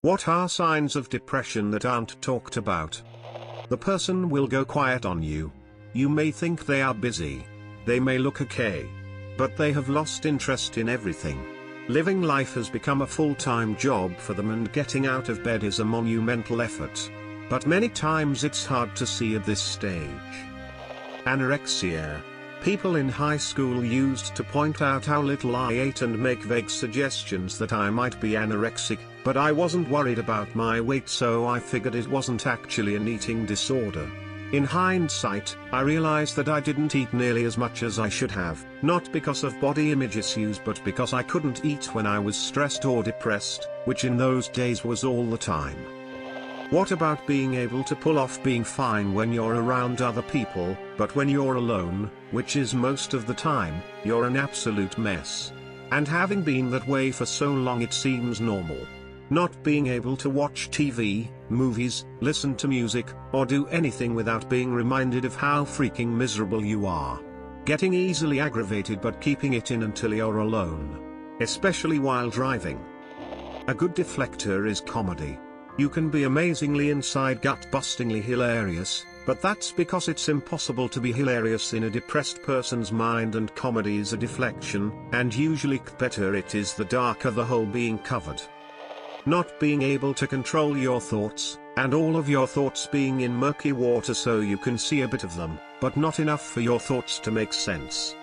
What are signs of depression that aren't talked about? The person will go quiet on you. You may think they are busy. They may look okay. But they have lost interest in everything. Living life has become a full-time job for them, and getting out of bed is a monumental effort. But many times it's hard to see at this stage. Anorexia. People in high school used to point out how little I ate and make vague suggestions that I might be anorexic, but I wasn't worried about my weight, so I figured it wasn't actually an eating disorder. In hindsight, I realized that I didn't eat nearly as much as I should have, not because of body image issues but because I couldn't eat when I was stressed or depressed, which in those days was all the time. What about being able to pull off being fine when you're around other people, but when you're alone, which is most of the time, you're an absolute mess? And having been that way for so long, it seems normal. Not being able to watch TV, movies, listen to music, or do anything without being reminded of how freaking miserable you are. Getting easily aggravated but keeping it in until you're alone. Especially while driving. A good deflector is comedy. You can be amazingly inside gut-bustingly hilarious, but that's because it's impossible to be hilarious in a depressed person's mind, and comedy is a deflection, and usually better it is the darker the hole being covered. Not being able to control your thoughts, and all of your thoughts being in murky water so you can see a bit of them, but not enough for your thoughts to make sense.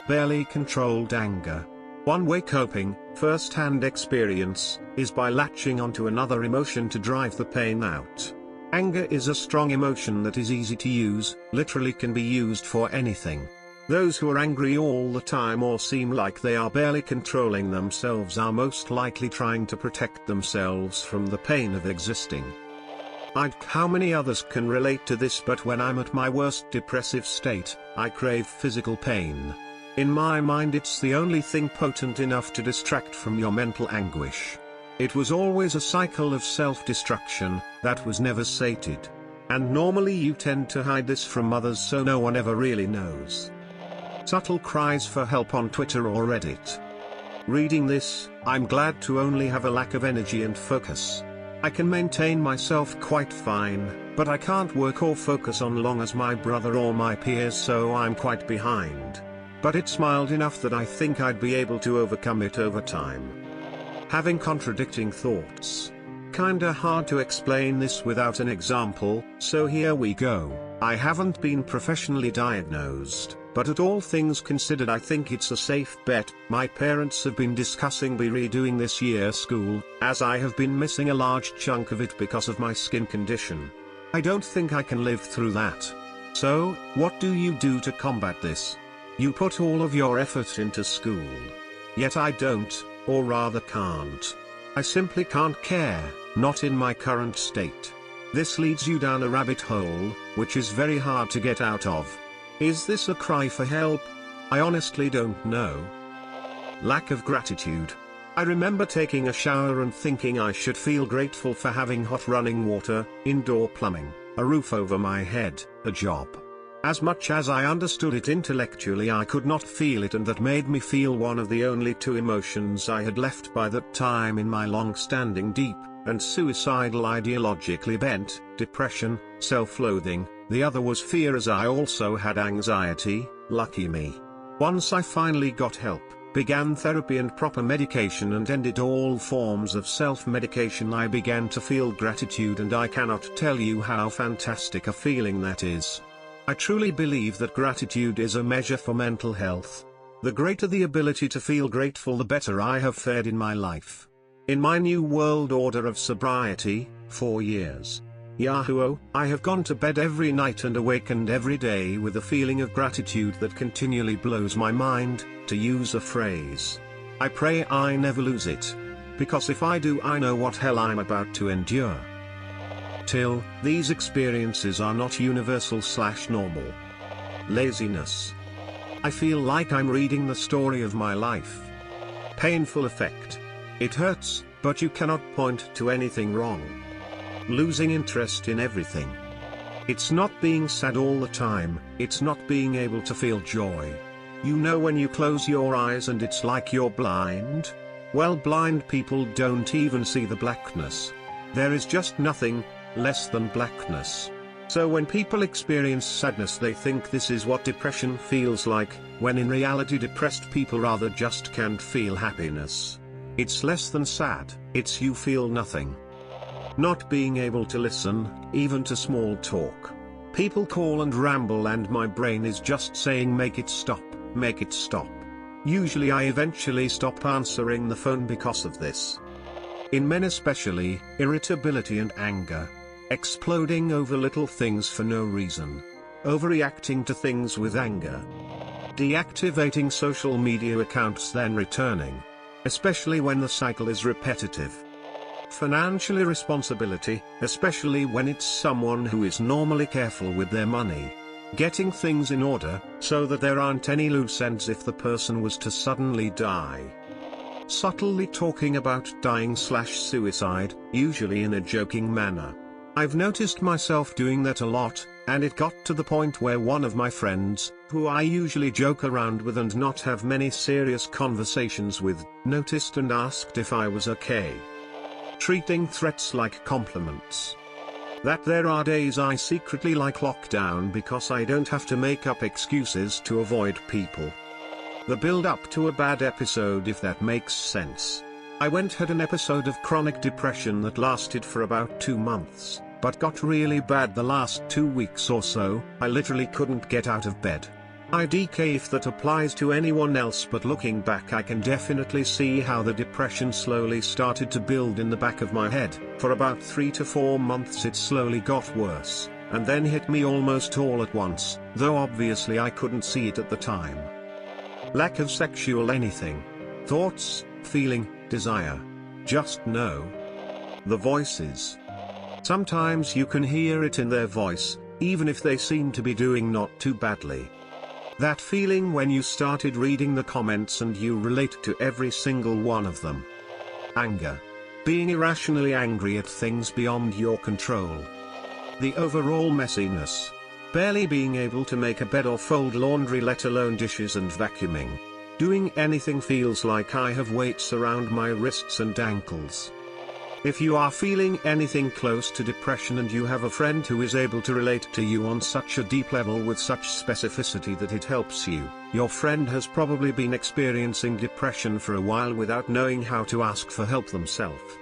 Barely controlled anger. One way coping, first-hand experience, is by latching onto another emotion to drive the pain out. Anger is a strong emotion that is easy to use, literally can be used for anything. Those who are angry all the time or seem like they are barely controlling themselves are most likely trying to protect themselves from the pain of existing. How many others can relate to this, but when I'm at my worst depressive state, I crave physical pain. In my mind it's the only thing potent enough to distract from your mental anguish. It was always a cycle of self-destruction, that was never sated. And normally you tend to hide this from others so no one ever really knows. Subtle cries for help on Twitter or Reddit. Reading this, I'm glad to only have a lack of energy and focus. I can maintain myself quite fine, but I can't work or focus on long as my brother or my peers, so I'm quite behind. But it's mild enough that I think I'd be able to overcome it over time. Having contradicting thoughts. Kinda hard to explain this without an example, so here we go. I haven't been professionally diagnosed, but at all things considered I think it's a safe bet. My parents have been discussing redoing this year's school, as I have been missing a large chunk of it because of my skin condition. I don't think I can live through that. So, what do you do to combat this? You put all of your effort into school. Yet I don't, or rather can't. I simply can't care, not in my current state. This leads you down a rabbit hole, which is very hard to get out of. Is this a cry for help? I honestly don't know. Lack of gratitude. I remember taking a shower and thinking I should feel grateful for having hot running water, indoor plumbing, a roof over my head, a job. As much as I understood it intellectually, I could not feel it, and that made me feel one of the only two emotions I had left by that time in my long-standing deep and suicidal ideologically bent depression, self-loathing. The other was fear, as I also had anxiety. Lucky me. Once I finally got help, began therapy and proper medication, and ended all forms of self-medication, I began to feel gratitude, and I cannot tell you how fantastic a feeling that is. I truly believe that gratitude is a measure for mental health. The greater the ability to feel grateful, the better I have fared in my life. In my new world order of sobriety, 4 years. Yahoo! I have gone to bed every night and awakened every day with a feeling of gratitude that continually blows my mind, to use a phrase. I pray I never lose it. Because if I do, I know what hell I'm about to endure. Till, these experiences are not universal/normal. Laziness. I feel like I'm reading the story of my life. Painful effect. It hurts, but you cannot point to anything wrong. Losing interest in everything. It's not being sad all the time, it's not being able to feel joy. You know when you close your eyes and it's like you're blind? Well, blind people don't even see the blackness. There is just nothing less than blackness. So when people experience sadness, they think this is what depression feels like, when in reality depressed people rather just can't feel happiness. It's less than sad, it's you feel nothing. Not being able to listen, even to small talk. People call and ramble and my brain is just saying make it stop, make it stop. Usually I eventually stop answering the phone because of this. In men especially, irritability and anger. Exploding over little things for no reason. Overreacting to things with anger. Deactivating social media accounts then returning. Especially when the cycle is repetitive. Financial irresponsibility, especially when it's someone who is normally careful with their money. Getting things in order, so that there aren't any loose ends if the person was to suddenly die. Subtly talking about dying/suicide, usually in a joking manner. I've noticed myself doing that a lot, and it got to the point where one of my friends, who I usually joke around with and not have many serious conversations with, noticed and asked if I was okay. Treating threats like compliments. That there are days I secretly like lockdown because I don't have to make up excuses to avoid people. The build up to a bad episode, if that makes sense. I had an episode of chronic depression that lasted for about 2 months, but got really bad the last 2 weeks or so. I literally couldn't get out of bed. IDK if that applies to anyone else, but looking back I can definitely see how the depression slowly started to build in the back of my head. For about 3 to 4 months it slowly got worse, and then hit me almost all at once, though obviously I couldn't see it at the time. Lack of sexual anything. Thoughts, feeling, desire. Just no. The voices. Sometimes you can hear it in their voice, even if they seem to be doing not too badly. That feeling when you started reading the comments and you relate to every single one of them. Anger. Being irrationally angry at things beyond your control. The overall messiness. Barely being able to make a bed or fold laundry, let alone dishes and vacuuming. Doing anything feels like I have weights around my wrists and ankles. If you are feeling anything close to depression and you have a friend who is able to relate to you on such a deep level with such specificity that it helps you, your friend has probably been experiencing depression for a while without knowing how to ask for help themselves.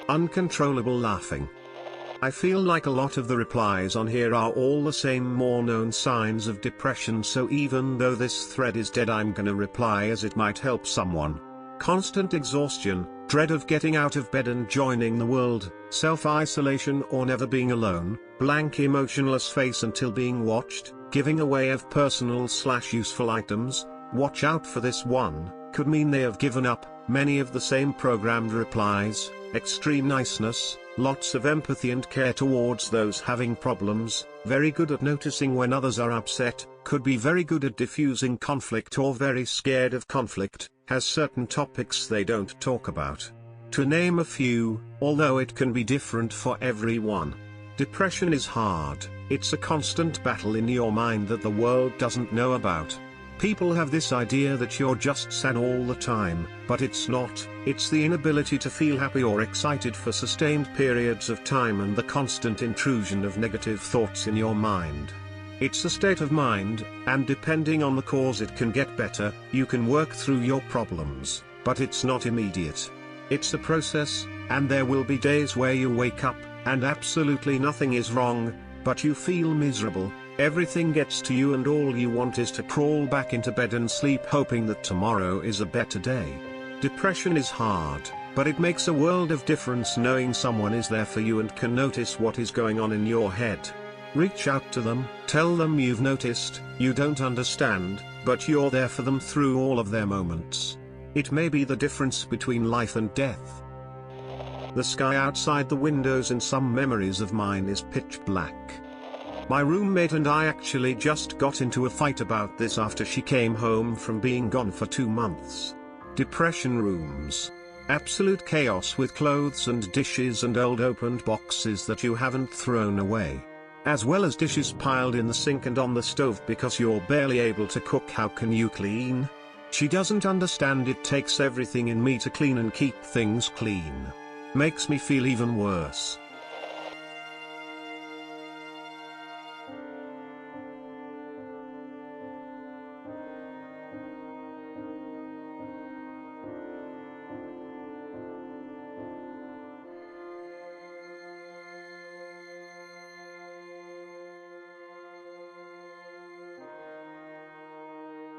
Uncontrollable laughing. I feel like a lot of the replies on here are all the same more known signs of depression, so even though this thread is dead I'm gonna reply as it might help someone. Constant exhaustion, dread of getting out of bed and joining the world, self-isolation or never being alone, blank emotionless face until being watched, giving away of personal/useful items. Watch out for this one, could mean they have given up. Many of the same programmed replies. Extreme niceness, lots of empathy and care towards those having problems, very good at noticing when others are upset, could be very good at diffusing conflict or very scared of conflict, has certain topics they don't talk about. To name a few, although it can be different for everyone. Depression is hard, it's a constant battle in your mind that the world doesn't know about. People have this idea that you're just sad all the time, but it's not. It's the inability to feel happy or excited for sustained periods of time and the constant intrusion of negative thoughts in your mind. It's a state of mind, and depending on the cause it can get better. You can work through your problems, but it's not immediate. It's a process, and there will be days where you wake up, and absolutely nothing is wrong, but you feel miserable. Everything gets to you and all you want is to crawl back into bed and sleep, hoping that tomorrow is a better day. Depression is hard, but it makes a world of difference knowing someone is there for you and can notice what is going on in your head. Reach out to them, tell them you've noticed, you don't understand, but you're there for them through all of their moments. It may be the difference between life and death. The sky outside the windows in some memories of mine is pitch black. My roommate and I actually just got into a fight about this after she came home from being gone for 2 months. Depression rooms. Absolute chaos with clothes and dishes and old opened boxes that you haven't thrown away. As well as dishes piled in the sink and on the stove because you're barely able to cook. How can you clean? She doesn't understand it takes everything in me to clean and keep things clean. Makes me feel even worse.